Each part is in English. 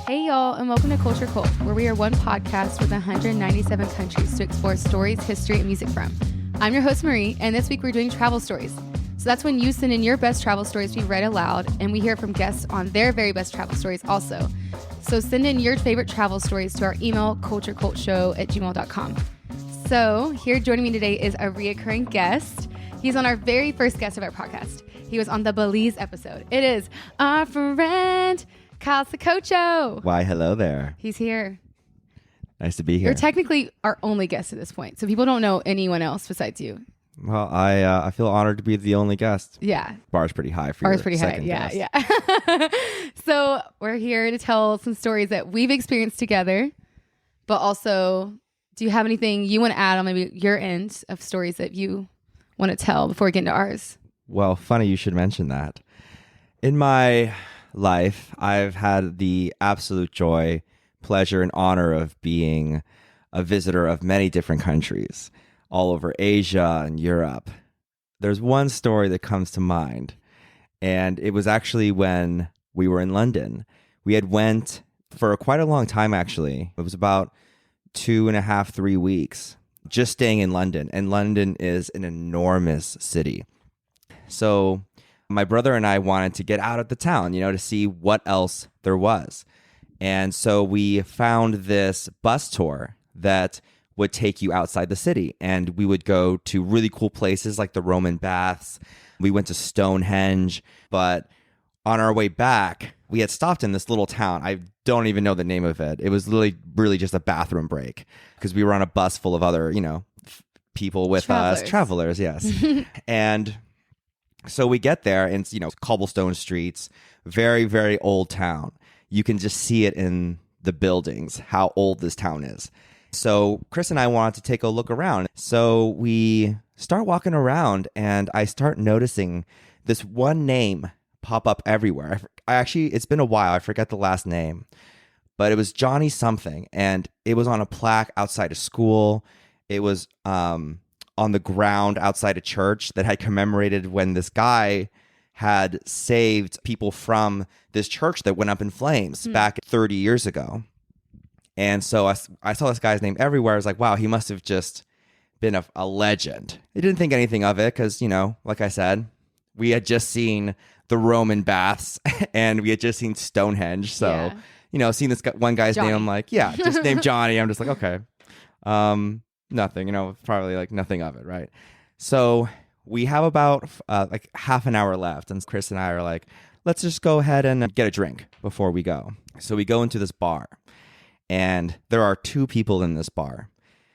Hey y'all, and welcome to Culture Cult, where we are one podcast with 197 countries to explore stories, history, and music from. I'm your host, Marie, and this week we're doing travel stories. So that's when you send in your best travel stories to be read aloud, and we hear from guests on their very best travel stories also. So send in your favorite travel stories to our email, culturecultshow@gmail.com. So here joining me today is a reoccurring guest. He's on our very first guest of our podcast. He was on the Belize episode. It is our friend, Kyle Soekotjo. Why, hello there. He's here. Nice to be here. You're technically our only guest at this point, so people don't know anyone else besides you. Well, I feel honored to be the only guest. Yeah. Bar's pretty high for Bar's your pretty high. second Yeah, guest. yeah. So we're here to tell some stories that we've experienced together, but also, do you have anything you want to add on maybe your end of stories that you want to tell before we get into ours? Well, funny you should mention that. In my life, I've had the absolute joy, pleasure, and honor of being a visitor of many different countries all over Asia and Europe. There's one story that comes to mind, and it was actually when we were in London. We had went for quite a long time, actually. It was about 2.5, 3 weeks just staying in London, and London is an enormous city. So my brother and I wanted to get out of the town, to see what else there was. And so we found this bus tour that would take you outside the city. And we would go to really cool places like the Roman baths. We went to Stonehenge. But on our way back, we had stopped in this little town. I don't even know the name of it. It was really just a bathroom break because we were on a bus full of other, people with us. Travelers, yes. And so we get there and it's, cobblestone streets, very, very old town. You can just see it in the buildings, how old this town is. So Chris and I wanted to take a look around. So we start walking around and I start noticing this one name pop up everywhere. It's been a while. I forget the last name, but it was Johnny something. And it was on a plaque outside a school. It was, on the ground outside a church that had commemorated when this guy had saved people from this church that went up in flames back 30 years ago. And so I saw this guy's name everywhere. I was like, wow, he must have just been a legend. I didn't think anything of it because, like I said, we had just seen the Roman baths and we had just seen Stonehenge. So, seeing this one guy's Johnny. name, I'm like, yeah, just named Johnny. I'm just like, okay. Nothing, probably like nothing of it, right? So we have about like half an hour left, and Chris and I are like, let's just go ahead and get a drink before we go. So we go into this bar, and there are two people in this bar,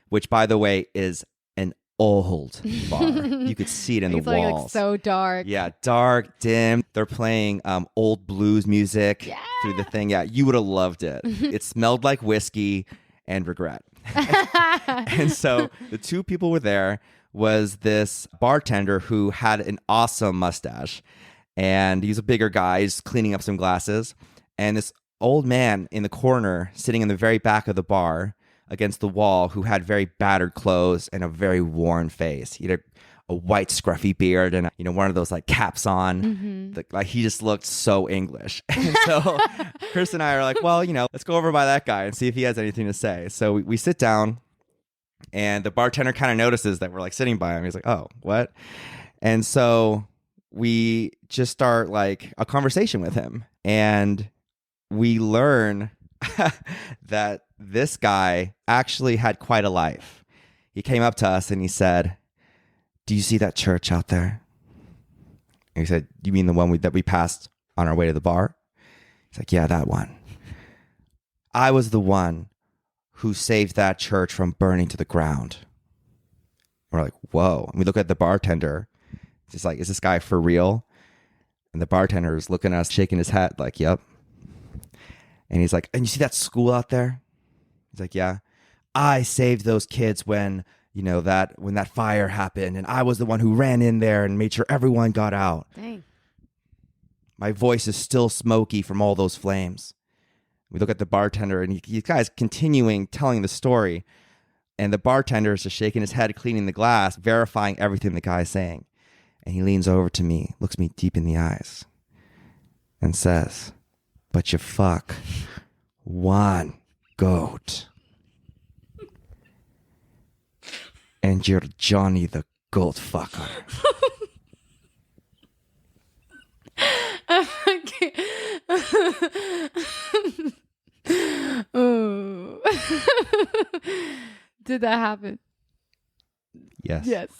which, by the way, is an old bar. You could see it in the walls. Like so dark. Yeah, dark, dim. They're playing old blues music through the thing. Yeah, you would have loved it. It smelled like whiskey and regret. And so the two people were there was this bartender who had an awesome mustache, and he's a bigger guy. He's cleaning up some glasses, and this old man in the corner sitting in the very back of the bar against the wall who had very battered clothes and a very worn face. He had a white scruffy beard and one of those like caps on. Like he just looked so English. And so Chris and I are like, well, let's go over by that guy and see if he has anything to say. So we sit down, and the bartender kind of notices that we're like sitting by him. He's like, oh, what? And so we just start like a conversation with him, and we learn that this guy actually had quite a life. He came up to us and he said, do you see that church out there? And he said, you mean the one that we passed on our way to the bar? He's like, yeah, that one. I was the one who saved that church from burning to the ground. We're like, whoa. And we look at the bartender. It's just like, is this guy for real? And the bartender is looking at us, shaking his head like, yep. And he's like, and you see that school out there? He's like, yeah. I saved those kids when that fire happened, and I was the one who ran in there and made sure everyone got out. Dang. My voice is still smoky from all those flames. We look at the bartender, and he guy's continuing telling the story, and the bartender is just shaking his head, cleaning the glass, verifying everything the guy's saying. And he leans over to me, looks me deep in the eyes, and says, but you fuck one goat. And you're Johnny the goat fucker. Oh. Did that happen? Yes. Yes.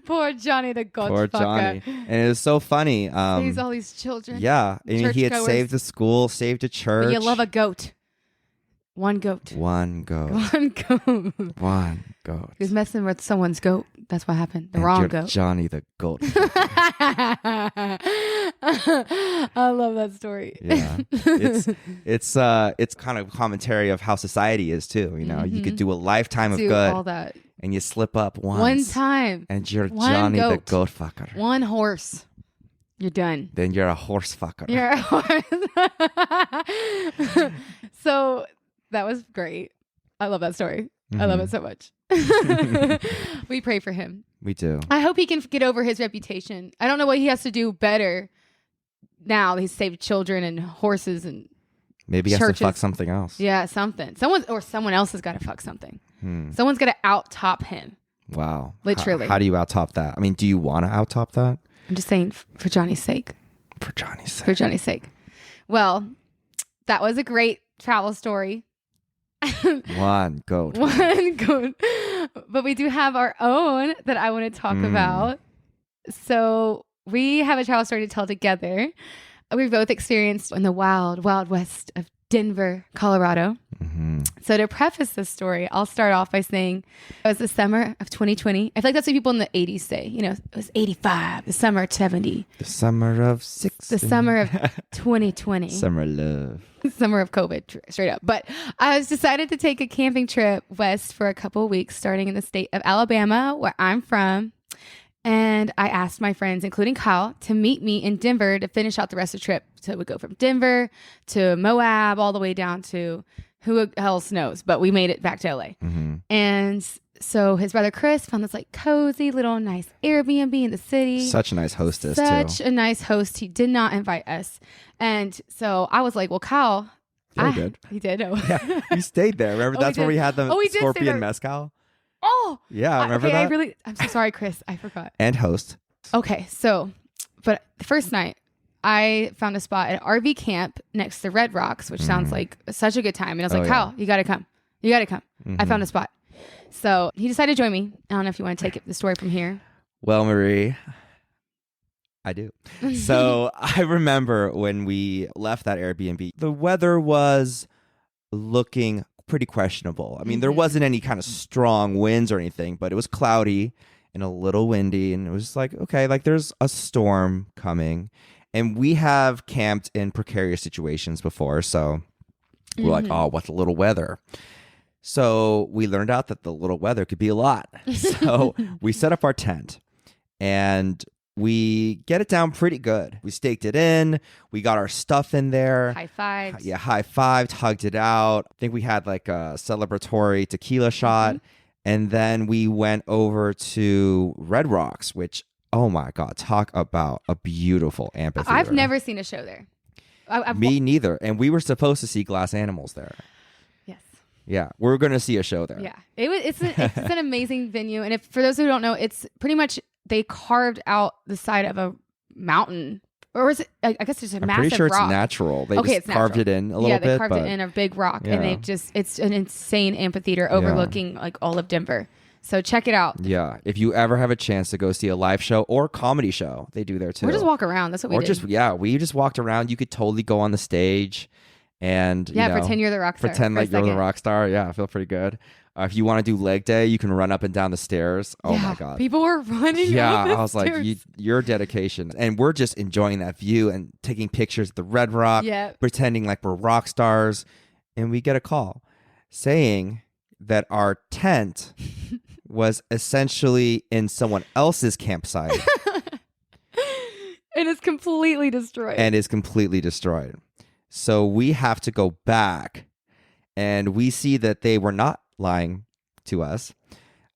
Poor Johnny the goat Poor fucker. Johnny. And it was so funny. Saves all these children. Yeah. I mean, he had Churchgoers. saved the school, saved a church. But you love a goat. One goat. One goat. One goat. One goat. He was messing with someone's goat. That's what happened. The And wrong you're goat. Johnny the goat. I love that story. Yeah. It's kind of commentary of how society is too. You know, you could do a lifetime of Do good all that. and you slip up once. One time. And you're One Johnny the goat. goat fucker. One horse. You're done. Then you're a horse fucker. You're a horse. So that was great. I love that story. I love it so much. We pray for him. We do. I hope he can get over his reputation. I don't know what he has to do better now that he's saved children and horses and Maybe he has to churches. fuck something else. yeah, something. Someone else has got to fuck something. Someone's got to out-top him. Wow. Literally. How do you out-top that? I mean, do you want to out-top that? I'm just saying for Johnny's sake. For Johnny's sake. For Johnny's sake. Well, that was a great travel story. One goat. One goat. But we do have our own that I want to talk about. So we have a travel story to tell together. We've both experienced in the wild, wild west of Denver, Colorado. So to preface this story, I'll start off by saying it was the summer of 2020. I feel like that's what people in the 80s say. You know, it was 85, the summer of 70. The summer of 60. The summer of 2020. Summer love. Summer of COVID, straight up. But I was decided to take a camping trip west for a couple of weeks, starting in the state of Alabama, where I'm from. And I asked my friends, including Kyle, to meet me in Denver to finish out the rest of the trip. So we go from Denver to Moab, all the way down to who else knows, but we made it back to LA. And so his brother Chris found this like cozy little nice Airbnb in the city. Such a nice hostess Such too. a nice host. He did not invite us. And so I was like, well, Kyle. Yeah, he did. He did? Oh. Yeah, we stayed there. Remember, Oh, we that's where did. we had the Oh, we did stay there. scorpion mezcal? Oh. Yeah, remember okay, that? I'm so sorry, Chris. I forgot. And host. Okay, so, but the first night, I found a spot at RV camp next to Red Rocks, which sounds like such a good time. And I was like, Kyle, you got to come. You got to come. I found a spot. So he decided to join me. I don't know if you want to take the story from here. Well, Marie, I do. So I remember when we left that Airbnb, the weather was looking pretty questionable. I mean, there wasn't any kind of strong winds or anything, but it was cloudy and a little windy. And it was like, okay, like there's a storm coming. And we have camped in precarious situations before. So we're like, oh, what's a little weather? So we learned out that the little weather could be a lot. So we set up our tent and we get it down pretty good. We staked it in. We got our stuff in there. High fives. Yeah, high-fived, hugged it out. I think we had like a celebratory tequila shot. And then we went over to Red Rocks, which, oh my God, talk about a beautiful amphitheater. I've never seen a show there. Me neither. And we were supposed to see glass animals there. Yes. Yeah, we're going to see a show there. Yeah. It's an amazing venue. And for those who don't know, it's pretty much they carved out the side of a mountain. Or is it, I guess it's a I'm massive pretty sure rock. it's natural. They Okay, just it's carved natural. it in a little bit. Yeah, they carved but it in a big rock. Yeah. And it's an insane amphitheater overlooking like all of Denver. So check it out. Yeah, if you ever have a chance to go see a live show or comedy show, they do there too. Or just walk around. That's what we did. We just walked around. You could totally go on the stage and pretend you're the rock star. Pretend for a like you're the second. rock star. Yeah, I feel pretty good. If you want to do leg day, you can run up and down the stairs. Oh my God. People were running. Yeah, up the I was like, stairs. your dedication. And we're just enjoying that view and taking pictures of the Red Rock, pretending like we're rock stars. And we get a call saying that our tent was essentially in someone else's campsite. And it's completely destroyed. And is completely destroyed. So we have to go back and we see that they were not lying to us.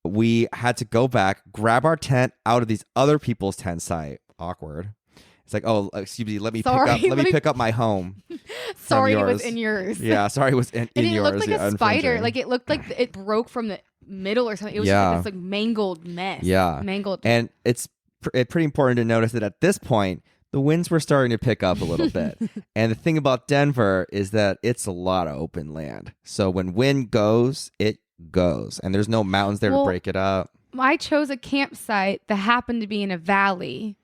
We had to go back, grab our tent out of these other people's tent site. Awkward. It's like, oh, excuse me, let me pick up my home. Sorry, it was in yours. Yeah, sorry, it was in yours. And it looked like a spider. Like it looked like it broke from the middle or something. It was like this like mangled mess. Yeah, mangled. And it's pretty important to notice that at this point, the winds were starting to pick up a little bit. And the thing about Denver is that it's a lot of open land. So when wind goes, it goes, and there's no mountains there to break it up. I chose a campsite that happened to be in a valley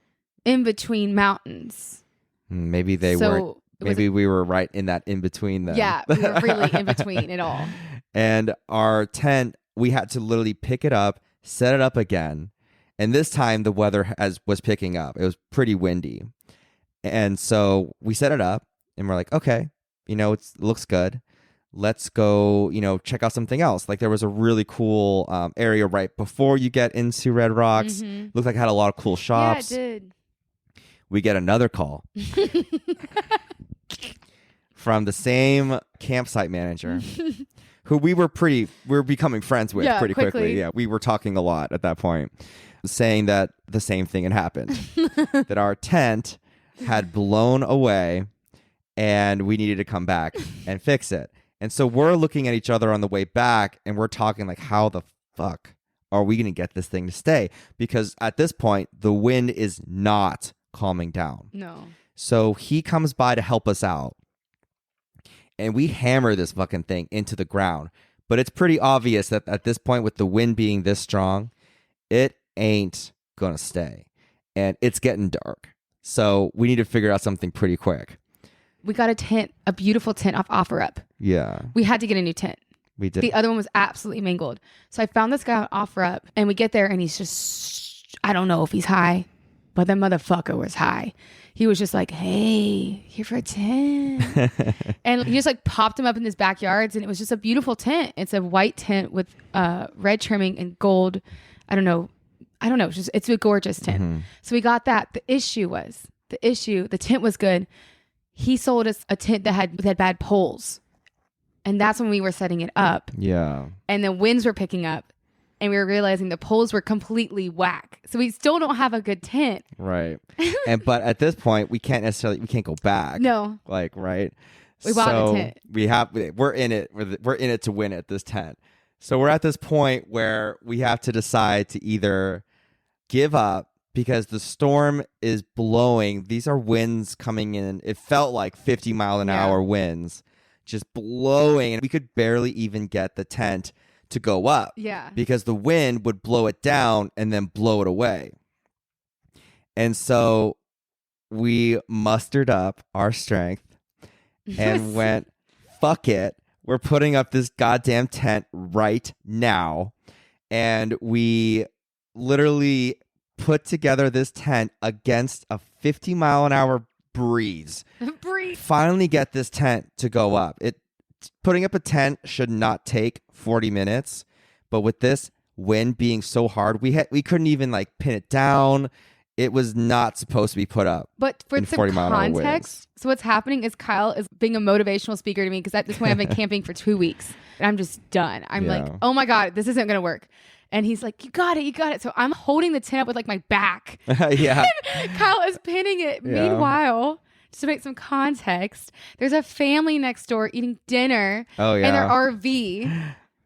in between mountains. Maybe they weren't. Maybe we were right in that in between then. Yeah, we were really in between it all. And our tent, we had to literally pick it up, set it up again. And this time the weather was picking up. It was pretty windy. And so we set it up and we're like, okay, it looks good. Let's go, check out something else. Like there was a really cool area right before you get into Red Rocks. Mm-hmm. Looked like it had a lot of cool shops. Yeah, it did. We get another call from the same campsite manager who we were becoming friends with pretty quickly. Yeah, we were talking a lot at that point, saying that the same thing had happened, that our tent had blown away and we needed to come back and fix it. And so we're looking at each other on the way back and we're talking like, how the fuck are we going to get this thing to stay? Because at this point, the wind is not calming down. No. So he comes by to help us out. And we hammer this fucking thing into the ground. But it's pretty obvious that at this point, with the wind being this strong, it ain't going to stay. And it's getting dark. So we need to figure out something pretty quick. We got a beautiful tent off OfferUp. Yeah. We had to get a new tent. We did. The other one was absolutely mangled. So I found this guy on OfferUp and we get there and he's just, I don't know if he's high, but that motherfucker was high. He was just like, hey, here for a tent. And he just like popped him up in his backyards and it was just a beautiful tent. It's a white tent with red trimming and gold. I don't know. It's a gorgeous tent. Mm-hmm. So we got that. The tent was good. He sold us a tent that had bad poles. And that's when we were setting it up. Yeah. And the winds were picking up. And we were realizing the poles were completely whack. So we still don't have a good tent. Right. But at this point, we can't go back. No. Like, right? We bought a tent. We're in it to win it, this tent. So we're at this point where we have to decide to either give up because the storm is blowing. These are winds coming in. It felt like 50 mile an hour winds just blowing. And we could barely even get the tent to go up. Yeah. Because the wind would blow it down and then blow it away. And so we mustered up our strength and went, fuck it. We're putting up this goddamn tent right now. And we literally put together this tent against a 50 mile an hour breeze. Finally get this tent to go up. Putting up a tent should not take 40 minutes, but with this wind being so hard, we couldn't even like pin it down. It was not supposed to be put up. But for some context, so what's happening is Kyle is being a motivational speaker to me because at this point I've been camping for 2 weeks and I'm just done. I'm like, oh my God, this isn't going to work. And he's like, you got it. So I'm holding the tent up with like my back. Yeah. Kyle is pinning it. Yeah. Meanwhile, just to make some context, there's a family next door eating dinner in their RV.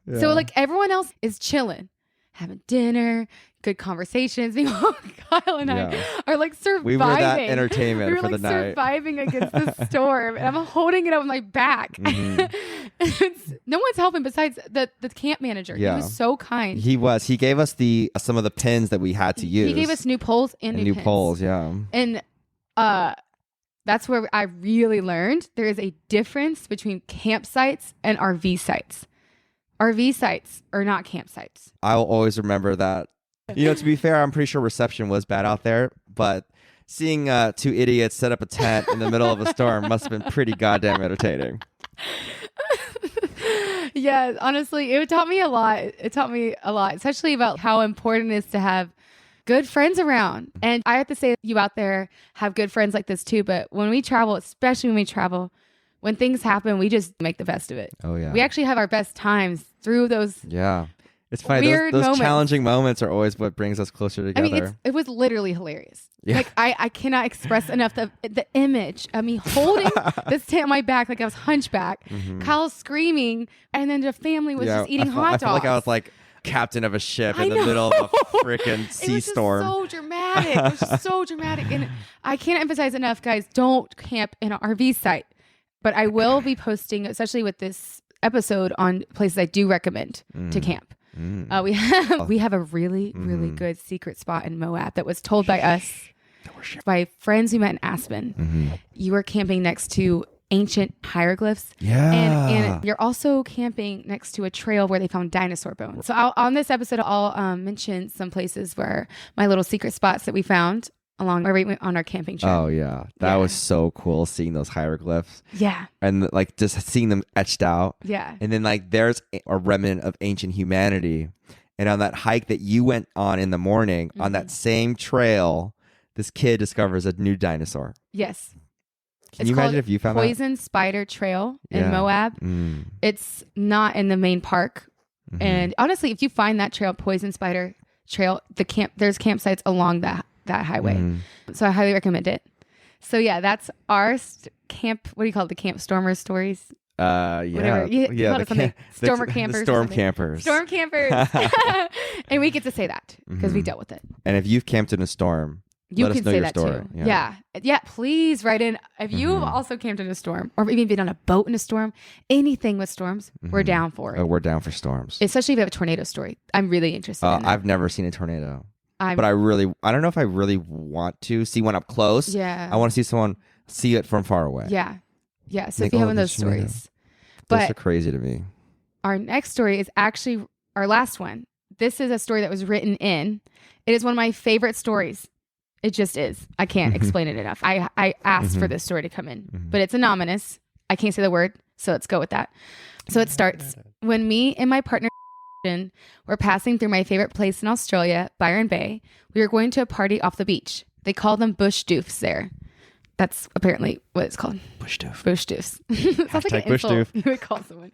Yeah. So like everyone else is chilling, having dinner, good conversations. Kyle and I are like surviving. We were that entertainment we were for like the night. Surviving against the storm. And I'm holding it up with my back. Mm-hmm. No one's helping besides the camp manager. Yeah. He was so kind. He was. He gave us some of the pins that we had to use. He gave us new poles and new pins. Poles, yeah. And that's where I really learned there is a difference between campsites and RV sites. RV sites are not campsites. I'll always remember that. To be fair, I'm pretty sure reception was bad out there, but seeing two idiots set up a tent in the middle of a storm must have been pretty goddamn entertaining. Yeah, honestly, it taught me a lot. Especially about how important it is to have good friends around. And I have to say, you out there have good friends like this too. But when we travel, especially when things happen, we just make the best of it. Oh, yeah. We actually have our best times through those. Yeah. It's funny. weird Those moments. challenging moments are always what brings us closer together. I mean, it was literally hilarious. Yeah. Like I cannot express enough the image of me holding this tent on my back like I was hunchback, Kyle screaming, and then the family was just eating hot dogs. I feel like I was like captain of a ship in the middle of a freaking sea storm. It was so dramatic. It was just so dramatic. And I can't emphasize enough, guys, don't camp in an RV site. But I will be posting, especially with this episode, on places I do recommend to camp. We have a really, really good secret spot in Moab that was told by us, by friends we met in Aspen. You were camping next to ancient hieroglyphs. Yeah. And you're also camping next to a trail where they found dinosaur bones. So on this episode, I'll mention some places where my little secret spots that we found along where we went on our camping trip. Oh, yeah. That was so cool seeing those hieroglyphs. Yeah. And like just seeing them etched out. Yeah. And then like there's a remnant of ancient humanity. And on that hike that you went on in the morning, on that same trail, this kid discovers a new dinosaur. Yes. Can you imagine if you found Poison Spider Trail in Moab. It's not in the main park. And honestly, if you find that trail, Poison Spider Trail, there's campsites along that highway. So I highly recommend it. So yeah, that's our camp. What do you call it? The Camp Stormer stories? Whatever. You call it something. Stormer campers. The storm campers. Storm campers. And we get to say that because we dealt with it. And if you've camped in a storm, you let can us know say your that story. too. Yeah. Please write in if you've also camped in a storm or even been on a boat in a storm. Anything with storms, we're down for it. Oh, we're down for storms. Especially if you have a tornado story. I'm really interested in that. I've never seen a tornado. But I don't know if I really want to see one up close. Yeah. I want to see someone see it from far away. Yeah. Yeah. So if you have one of those stories. Those are crazy to me. Our next story is actually our last one. This is a story that was written in. It is one of my favorite stories. It just is. I can't explain it enough. I asked for this story to come in, but it's anonymous. I can't say the word, so let's go with that. So it starts, when me and my partner were passing through my favorite place in Australia, Byron Bay, we were going to a party off the beach. They call them Bush Doofs there. That's apparently what it's called. Bush Doof. Bush Doofs. Sounds like an Bush insult. Doof. You would call someone,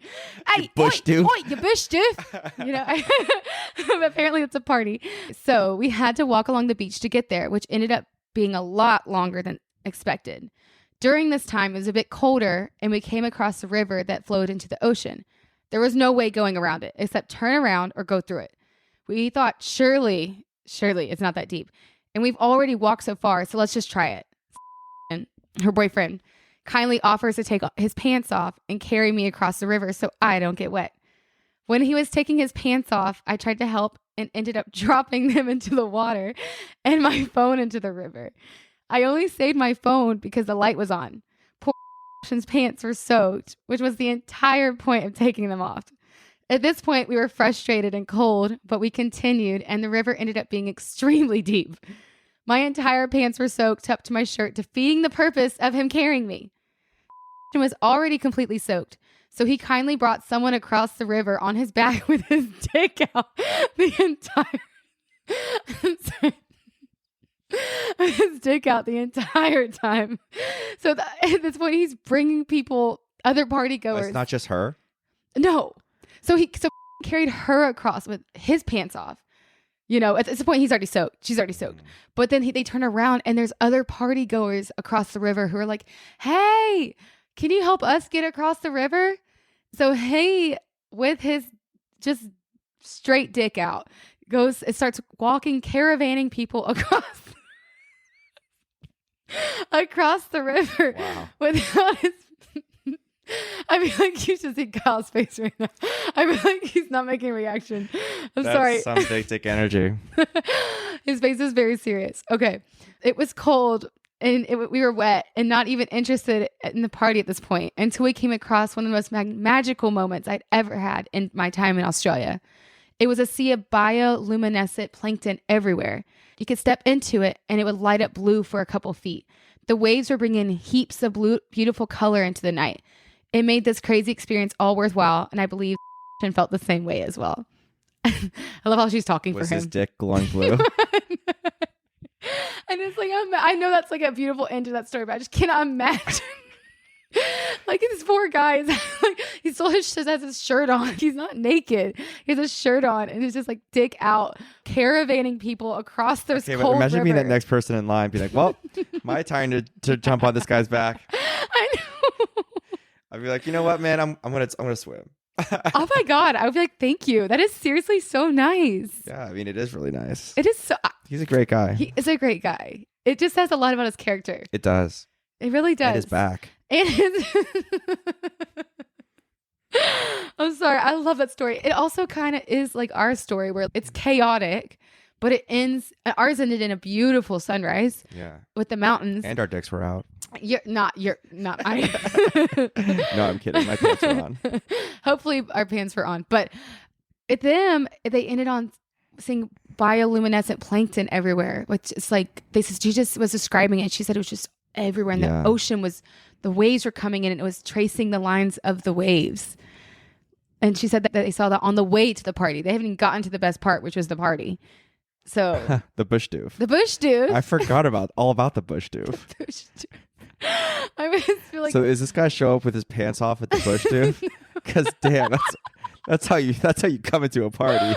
hey, Bush Doof. Oi, you Bush Doof. You know, apparently it's a party. So we had to walk along the beach to get there, which ended up being a lot longer than expected. During this time, it was a bit colder, and we came across a river that flowed into the ocean. There was no way going around it, except turn around or go through it. We thought, surely it's not that deep. And we've already walked so far, so let's just try it. And her boyfriend kindly offers to take his pants off and carry me across the river so I don't get wet. When he was taking his pants off, I tried to help and ended up dropping them into the water and my phone into the river. I only saved my phone because the light was on. Poor pants were soaked, which was the entire point of taking them off. At this point, we were frustrated and cold, but we continued, and the river ended up being extremely deep. My entire pants were soaked up to my shirt, defeating the purpose of him carrying me. He was already completely soaked, so he kindly brought someone across the river on his back with his dick out the entire time. So at this point, he's bringing people, other party goers. It's not just her? No. So he carried her across with his pants off. You know, at this point, he's already soaked. She's already soaked. But then they turn around and there's other party goers across the river who are like, hey, can you help us get across the river? So he, with his just straight dick out, starts walking, caravanning people across the river. Wow. Without his... I mean, like, you should see Kyle's face right now. I mean, like, he's not making a reaction. I'm sorry. That's some big dick energy. His face is very serious. Okay. It was cold and we were wet and not even interested in the party at this point until we came across one of the most magical moments I'd ever had in my time in Australia. It was a sea of bioluminescent plankton everywhere. You could step into it and it would light up blue for a couple feet. The waves were bringing heaps of blue, beautiful color into the night. It made this crazy experience all worthwhile, and I believe felt the same way as well. I love how she's talking for him. Was his dick glowing blue? And it's like, I know that's like a beautiful end to that story, but I just cannot imagine Like this poor guy is like he still has his shirt on. He's not naked. He has a shirt on and he's just like dick out, caravanning people across this cold imagine river. being that next person in line, be like, "Well, my time to jump on this guy's back." I know. I'd be like, "You know what, man? I'm gonna swim." Oh my God. I would be like, thank you. That is seriously so nice. Yeah, I mean, it is really nice. It is so. He's a great guy. He is a great guy. It just says a lot about his character. It does. It really does. And his back. And his. I'm sorry. I love that story. It also kind of is like our story where it's chaotic, but it ends. Ours ended in a beautiful sunrise. Yeah. With the mountains. And our dicks were out. You're not. I. No, I'm kidding. My pants were on. Hopefully our pants were on. But they ended on seeing bioluminescent plankton everywhere, which is like, she just was describing it. She said it was just everywhere. And the ocean the waves were coming in and it was tracing the lines of the waves. And she said that they saw that on the way to the party. They haven't even gotten to the best part, which was the party. So the Bush Doof. The Bush Doof. I forgot all about the Bush Doof. The Bush Doof. I feel like. So is this guy show up with his pants off at the Bush Doof? Because damn, that's how you come into a party. Sorry.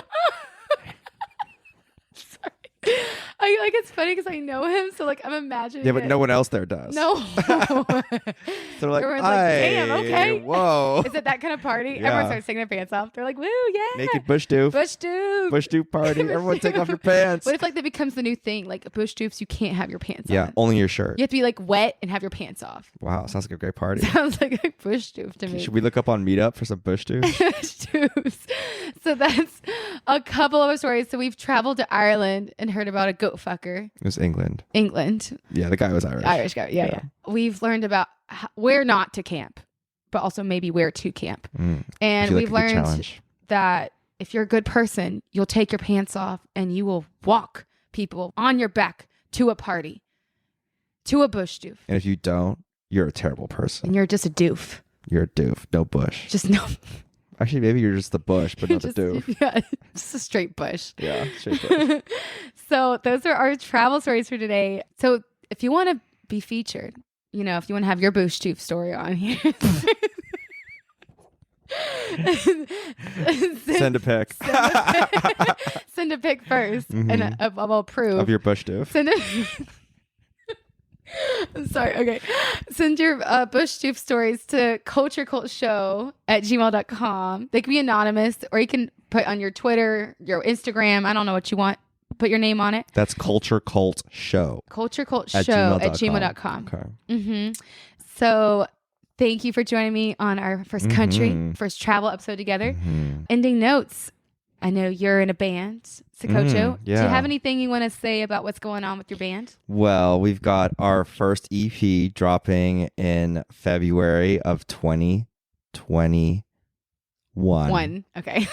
It's funny because I know him, so like I'm imagining. Yeah, but no one else there does. No. So they're like, everyone's like, damn, okay. Whoa. Is it that kind of party? Yeah. Everyone starts taking their pants off. They're like, woo, yeah. Naked Bush Doof. Bush Doof. Bush Doof party. Everyone take off your pants. What if like that becomes the new thing? Like Bush Doofs, you can't have your pants on. Yeah, only your shirt. You have to be like wet and have your pants off. Wow, sounds like a great party. Sounds like a Bush Doof to me. Should we look up on Meetup for some Bush Doof? Bush Doofs. So that's a couple of stories. So we've traveled to Ireland and heard about a goat fucker. It was England. Yeah, the guy was Irish. Irish guy. Yeah. We've learned about where not to camp, but also maybe where to camp. And we've learned that if you're a good person, you'll take your pants off and you will walk people on your back to a party, to a Bush Doof. And if you don't, you're a terrible person. And you're just a doof. You're a doof. No bush. Just no. Actually, maybe you're just the bush, but not the doof. Yeah, just a straight bush. Yeah, straight bush. So those are our travel stories for today. So if you want to be featured, if you want to have your Bush Doof story on here, send a pic. Send a pic first, and I'll approve of your Bush Doof. Send it. I'm sorry. Okay. Send your Bush Doof stories to culturecultshow@gmail.com. They can be anonymous, or you can put on your Twitter, your Instagram. I don't know what you want. Put your name on it. That's culturecultshow. culturecultshow@gmail.com. Okay. So thank you for joining me on our first first travel episode together. Ending notes. I know you're in a band, Soekotjo. Yeah. Do you have anything you want to say about what's going on with your band? Well, we've got our first EP dropping in February of 2021. Okay.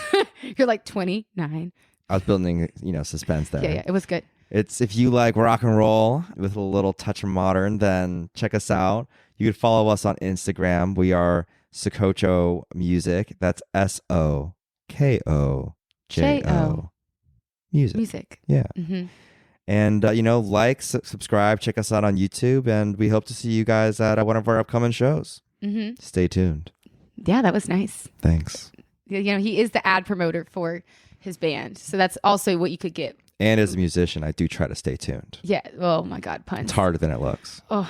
You're like 29. I was building, suspense there. Yeah, it was good. It's if you like rock and roll with a little touch of modern, then check us out. You can follow us on Instagram. We are Soekotjo Music. That's SOKOJO Music. Yeah. And, subscribe, check us out on YouTube, and we hope to see you guys at one of our upcoming shows. Stay tuned. Yeah, that was nice. Thanks. He is the ad promoter for his band, so that's also what you could get. And as a musician, I do try to stay tuned. Yeah. Oh my God, puns. It's harder than it looks. Oh,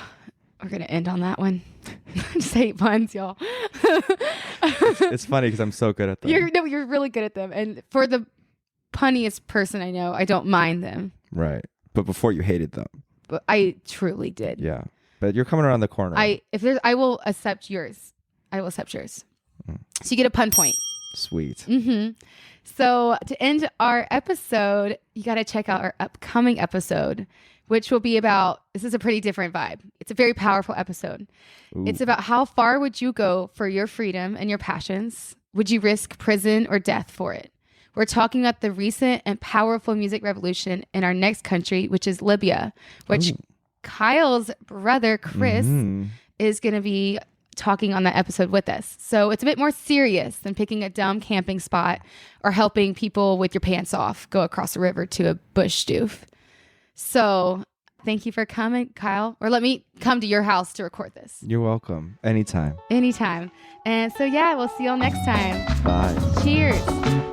we're going to end on that one. Just hate puns, y'all. It's funny because I'm so good at them. You're really good at them. And for the punniest person I know, I don't mind them. Right. But before you hated them. But I truly did. Yeah. But you're coming around the corner. I will accept yours. I will accept yours. So you get a pun point. Sweet. So to end our episode, you got to check out our upcoming episode, which will be about, this is a pretty different vibe. It's a very powerful episode. Ooh. It's about how far would you go for your freedom and your passions? Would you risk prison or death for it? We're talking about the recent and powerful music revolution in our next country, which is Libya, which Kyle's brother, Chris, is going to be talking on that episode with us. So it's a bit more serious than picking a dumb camping spot or helping people with your pants off go across the river to a Bush Doof. So Thank you for coming, Kyle. Or let me come to your house to record this. You're welcome. Anytime. Anytime. And so, yeah, we'll see y'all next time. Bye. Cheers.